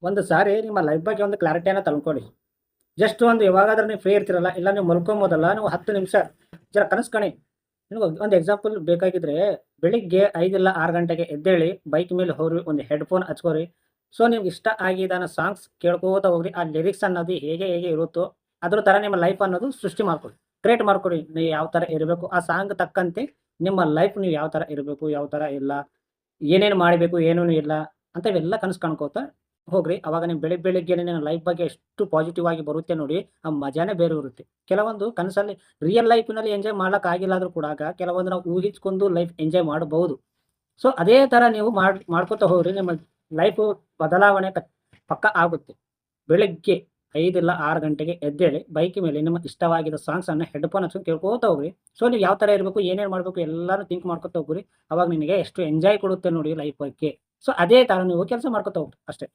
ಒಂದು ಸಾರಿ ನಿಮ್ಮ ಲೈಫ್ ಬಗ್ಗೆ ಒಂದು ಕ್ಲಾರಿಟಿಯನ್ನು ತಂದ್ಕೊಳ್ಳಿ. ಜಸ್ಟ್ ಒಂದು ಯಾವಾಗಾದ್ರೂ ನೀವು ಫ್ರೀ ಇರ್ತೀರಲ್ಲ, ಇಲ್ಲ ನೀವು ಮಲ್ಕೊಂಬೋದಲ್ಲ, ನೀವು 10 ನಿಮಿಷ ಜರ ಕನಸು ಕಾಣಿ. ನಿಮ್ಗೆ ಒಂದು ಎಕ್ಸಾಂಪಲ್ ಬೇಕಾಗಿದ್ರೆ, ಬೆಳಿಗ್ಗೆ 5 ಇಲ್ಲ 6 ಗಂಟೆಗೆ ಎದ್ದೇಳಿ, ಬೈಕ್ ಮೇಲೆ ಹೋಗ್ರಿ, ಒಂದು ಹೆಡ್‌ಫೋನ್ ಹಚ್ಕೋರಿ. ಸೊ ನಿಮ್ಗೆ ಇಷ್ಟ ಆಗಿದ್ದಾನ ಸಾಂಗ್ಸ್ ಕೇಳ್ಕೋತ ಹೋಗ್ರಿ. ಆ ಲಿರಿಕ್ಸ್ ಅನ್ನೋದು ಹೇಗೆ ಹೇಗೆ ಇರುತ್ತೋ, ಅದ್ರ ಥರ ನಿಮ್ಮ ಲೈಫ್ ಅನ್ನೋದು ಸೃಷ್ಟಿ ಮಾಡ್ಕೊಳ್ಳಿ. ಕ್ರಿಯೇಟ್ ಮಾಡ್ಕೊಳ್ಳಿ. ನೀವು ಯಾವ ಥರ ಇರಬೇಕು, ಆ ಸಾಂಗ್ ತಕ್ಕಂತೆ ನಿಮ್ಮ ಲೈಫ್ ನೀವು ಯಾವ ಥರ ಇರಬೇಕು, ಯಾವ ಥರ ಇಲ್ಲ, ಏನೇನು ಮಾಡಬೇಕು, ಏನೇನು ಇಲ್ಲ ಅಂತ ಇವೆಲ್ಲ ಕನಸು ಕಾಣ್ಕೋತ ಹೋಗ್ರಿ. ಅವಾಗ ನೀವು ಬೆಳಿಗ್ಗೆನೆ ನಿಮ್ಮ ಲೈಫ್ ಬಗ್ಗೆ ಎಷ್ಟು ಪಾಸಿಟಿವ್ ಆಗಿ ಬರುತ್ತೆ ನೋಡಿ, ಆ ಮಜಾನೇ ಬೇರೆ ಇರುತ್ತೆ. ಕೆಲವೊಂದು ಕನಸಲ್ಲಿ ರಿಯಲ್ ಲೈಫ್‌ನಲ್ಲಿ ಎಂಜಾಯ್ ಮಾಡಕ್ಕಾಗಿಲ್ಲ ಆದ್ರೂ ಕೂಡ ಕೆಲವೊಂದು ನಾವು ಊಹಿಸ್ಕೊಂಡು ಲೈಫ್ ಎಂಜಾಯ್ ಮಾಡಬಹುದು. ಸೊ ಅದೇ ಥರ ನೀವು ಮಾಡ್ಕೋತ ಹೋಗ್ರಿ. ನಿಮ್ಮ ಲೈಫು ಬದಲಾವಣೆ ಪಕ್ಕಾ ಆಗುತ್ತೆ. ಬೆಳಗ್ಗೆ 5 ಇಲ್ಲ 6 ಗಂಟೆಗೆ ಎದ್ದೇಳಿ, ಬೈಕ್ ಮೇಲೆ ನಿಮ್ಮ ಇಷ್ಟವಾಗಿದ್ದ ಸಾಂಗ್ಸನ್ನು ಹೆಡ್‌ಫೋನ್ ಹಚ್ಕೊಂಡು ಕೇಳ್ಕೋತ ಹೋಗ್ರಿ. ಸೊ ನೀವು ಯಾವ ಥರ ಇರಬೇಕು, ಏನೇನು ಮಾಡಬೇಕು ಎಲ್ಲಾನು ಥಿಂಕ್ ಮಾಡ್ಕೋತ ಹೋಗ್ರಿ. ಅವಾಗ ನಿನಗೆ ಎಷ್ಟು ಎಂಜಾಯ್ ಕೊಡುತ್ತೆ ನೋಡಿ ಲೈಫ್ ಬಗ್ಗೆ. ಸೊ ಅದೇ ಥರ ನೀವು ಕೆಲಸ ಮಾಡ್ಕೋತ ಹೋಗ್ರಿ ಅಷ್ಟೇ.